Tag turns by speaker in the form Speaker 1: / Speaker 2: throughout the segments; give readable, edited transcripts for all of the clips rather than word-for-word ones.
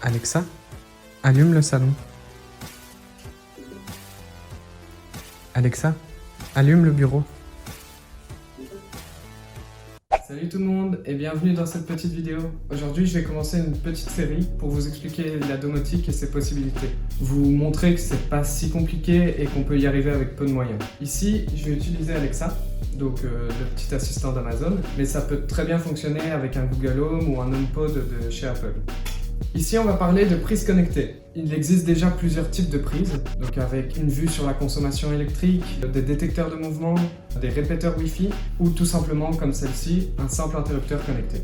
Speaker 1: Alexa, allume le salon. Alexa, allume le bureau. Salut tout le monde et bienvenue dans cette petite vidéo. Aujourd'hui, je vais commencer une petite série pour vous expliquer la domotique et ses possibilités. Vous montrer que c'est pas si compliqué et qu'on peut y arriver avec peu de moyens. Ici, je vais utiliser Alexa, donc le petit assistant d'Amazon, mais ça peut très bien fonctionner avec un Google Home ou un HomePod de chez Apple. Ici, on va parler de prises connectées. Il existe déjà plusieurs types de prises, donc avec une vue sur la consommation électrique, des détecteurs de mouvement, des répéteurs Wi-Fi, ou tout simplement, comme celle-ci, un simple interrupteur connecté,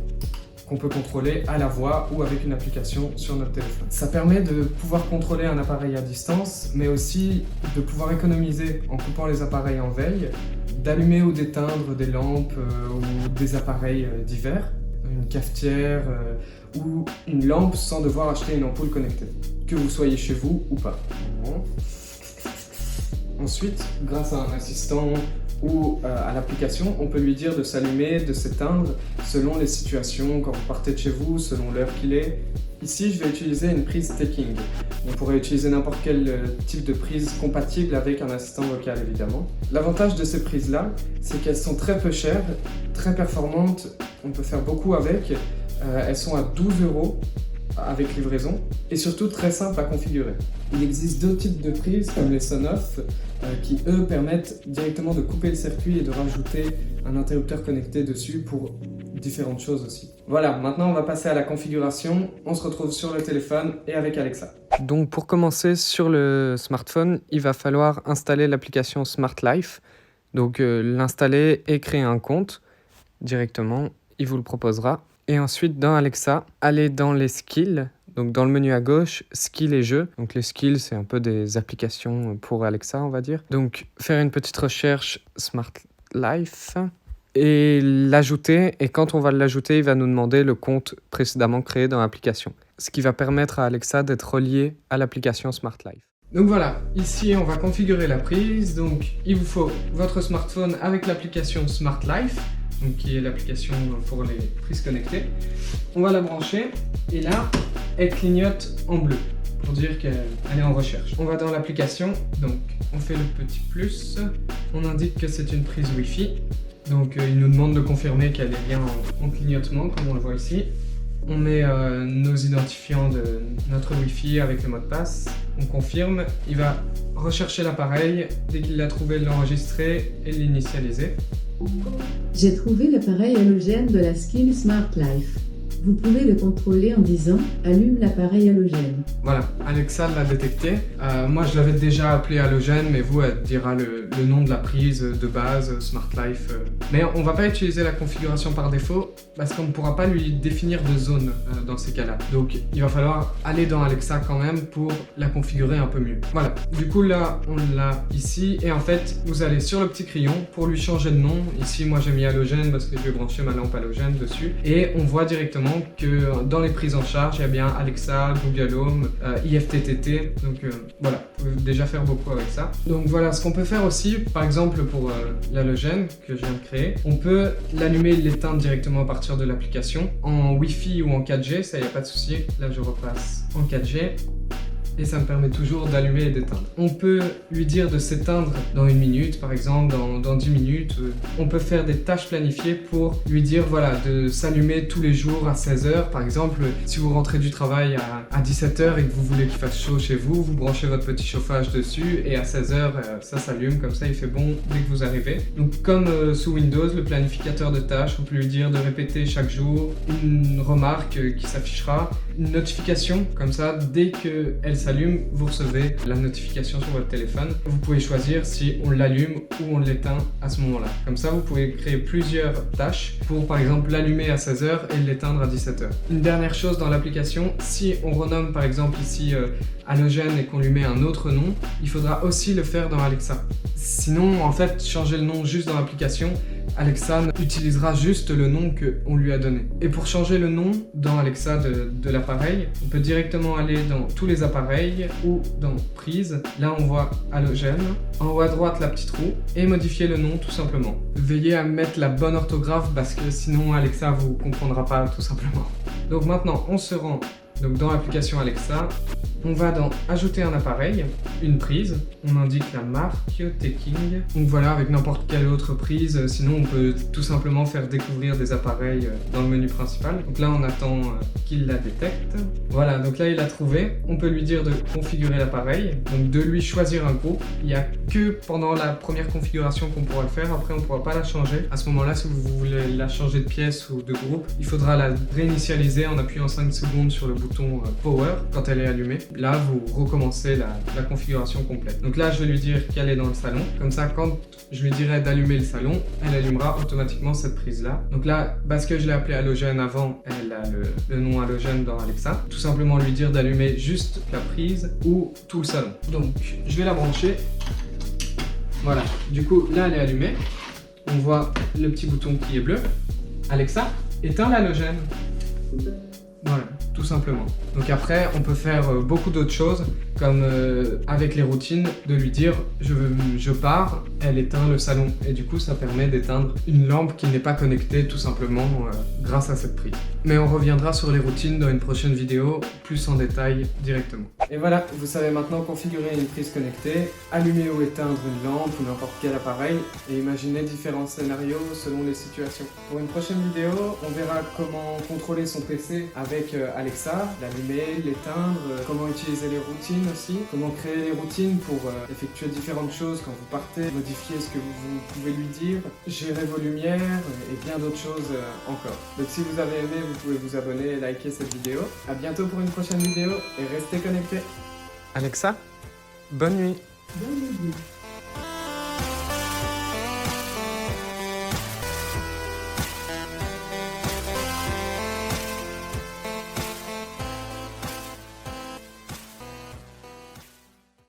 Speaker 1: qu'on peut contrôler à la voix ou avec une application sur notre téléphone. Ça permet de pouvoir contrôler un appareil à distance, mais aussi de pouvoir économiser en coupant les appareils en veille, d'allumer ou d'éteindre des lampes ou des appareils divers, une cafetière ou une lampe sans devoir acheter une ampoule connectée, que vous soyez chez vous ou pas. Ensuite, grâce à un assistant ou à l'application, on peut lui dire de s'allumer, de s'éteindre selon les situations, quand vous partez de chez vous, selon l'heure qu'il est. Ici, je vais utiliser une prise Taking. On pourrait utiliser n'importe quel type de prise compatible avec un assistant vocal, évidemment. L'avantage de ces prises-là, c'est qu'elles sont très peu chères, très performantes, on peut faire beaucoup avec. Elles sont à 12 € avec livraison et surtout très simple à configurer. Il existe d'autres types de prises comme les Sonoff qui eux permettent directement de couper le circuit et de rajouter un interrupteur connecté dessus pour différentes choses aussi. Voilà, maintenant on va passer à la configuration. On se retrouve sur le téléphone et avec Alexa. Donc pour commencer sur le smartphone, il va falloir installer l'application Smart Life. Donc l'installer et créer un compte directement, il vous le proposera. Et ensuite, dans Alexa, allez dans les skills, donc dans le menu à gauche, skills et jeux. Donc les skills, c'est un peu des applications pour Alexa, on va dire. Donc faire une petite recherche Smart Life et l'ajouter. Et quand on va l'ajouter, il va nous demander le compte précédemment créé dans l'application. Ce qui va permettre à Alexa d'être relié à l'application Smart Life. Donc voilà, ici on va configurer la prise. Donc il vous faut votre smartphone avec l'application Smart Life, donc qui est l'application pour les prises connectées. On va la brancher et là, elle clignote en bleu pour dire qu'elle est en recherche. On va dans l'application, donc on fait le petit plus, on indique que c'est une prise Wi-Fi. Donc il nous demande de confirmer qu'elle est bien en clignotement comme on le voit ici. On met nos identifiants de notre Wi-Fi avec le mot de passe, on confirme, il va rechercher l'appareil, dès qu'il l'a trouvé, l'enregistrer et l'initialiser.
Speaker 2: J'ai trouvé l'appareil halogène de la skill Smart Life. Vous pouvez le contrôler en disant « Allume l'appareil halogène ».
Speaker 1: Voilà, Alexa l'a détecté. Moi, je l'avais déjà appelé halogène, mais vous, elle dira le nom de la prise de base, Smart Life. Mais on ne va pas utiliser la configuration par défaut, parce qu'on ne pourra pas lui définir de zone dans ces cas-là. Donc, il va falloir aller dans Alexa quand même pour la configurer un peu mieux. Voilà, du coup, là, on l'a ici. Et en fait, vous allez sur le petit crayon pour lui changer de nom. Ici, moi, j'ai mis halogène parce que je vais brancher ma lampe halogène dessus. Et on voit directement que dans les prises en charge, il y a bien Alexa, Google Home, IFTTT, donc voilà, vous pouvez déjà faire beaucoup avec ça. Donc voilà, ce qu'on peut faire aussi, par exemple pour l'halogène que je viens de créer, on peut l'allumer et l'éteindre directement à partir de l'application, en Wi-Fi ou en 4G, ça y a pas de souci. Là je repasse en 4G. Et ça me permet toujours d'allumer et d'éteindre. On peut lui dire de s'éteindre dans 1 minute, par exemple, dans 10 minutes. On peut faire des tâches planifiées pour lui dire voilà, de s'allumer tous les jours à 16h. Par exemple, si vous rentrez du travail à 17h et que vous voulez qu'il fasse chaud chez vous, vous branchez votre petit chauffage dessus et à 16h, ça s'allume, comme ça il fait bon dès que vous arrivez. Donc comme sous Windows, le planificateur de tâches, on peut lui dire de répéter chaque jour une remarque qui s'affichera, une notification, comme ça, dès qu'elle s'allume, vous recevez la notification sur votre téléphone. Vous pouvez choisir si on l'allume ou on l'éteint à ce moment-là. Comme ça, vous pouvez créer plusieurs tâches pour, par exemple, l'allumer à 16h et l'éteindre à 17h. Une dernière chose dans l'application, si on renomme, par exemple, ici halogène et qu'on lui met un autre nom, il faudra aussi le faire dans Alexa. Sinon, en fait, changer le nom juste dans l'application, Alexa utilisera juste le nom qu'on lui a donné. Et pour changer le nom dans Alexa de l'appareil, on peut directement aller dans tous les appareils ou dans prise. Là, on voit halogène. En haut à droite, la petite roue. Et modifier le nom tout simplement. Veillez à mettre la bonne orthographe parce que sinon Alexa vous comprendra pas tout simplement. Donc maintenant, on se rend Donc dans l'application Alexa, on va dans Ajouter un appareil, une prise, on indique la marque, Taking. Donc voilà, avec n'importe quelle autre prise, sinon on peut tout simplement faire découvrir des appareils dans le menu principal. Donc là on attend qu'il la détecte. Voilà, donc là il a trouvé. On peut lui dire de configurer l'appareil, donc de lui choisir un groupe. Il n'y a que pendant la première configuration qu'on pourra le faire, après on ne pourra pas la changer. À ce moment-là, si vous voulez la changer de pièce ou de groupe, il faudra la réinitialiser en appuyant 5 secondes sur le bouton Power quand elle est allumée. Là, vous recommencez la configuration complète. Donc là, je vais lui dire qu'elle est dans le salon. Comme ça, quand je lui dirai d'allumer le salon, elle allumera automatiquement cette prise-là. Donc là, parce que je l'ai appelée halogène avant, elle a le nom halogène dans Alexa. Tout simplement lui dire d'allumer juste la prise ou tout le salon. Donc, je vais la brancher. Voilà. Du coup, là, elle est allumée. On voit le petit bouton qui est bleu. Alexa, éteins l'halogène. Voilà, tout simplement. Donc après, on peut faire beaucoup d'autres choses, comme avec les routines, de lui dire je pars, elle éteint le salon. Et du coup, ça permet d'éteindre une lampe qui n'est pas connectée tout simplement grâce à cette prise. Mais on reviendra sur les routines dans une prochaine vidéo, plus en détail directement. Et voilà, vous savez maintenant configurer une prise connectée, allumer ou éteindre une lampe ou n'importe quel appareil, et imaginer différents scénarios selon les situations. Pour une prochaine vidéo, on verra comment contrôler son PC avec Alexa, l'allumer, l'éteindre, comment utiliser les routines aussi, comment créer les routines pour effectuer différentes choses quand vous partez, modifier ce que vous pouvez lui dire, gérer vos lumières et bien d'autres choses encore. Donc si vous avez aimé, vous pouvez vous abonner et liker cette vidéo. A bientôt pour une prochaine vidéo et restez connectés. Alexa, bonne nuit.
Speaker 2: Bonne nuit.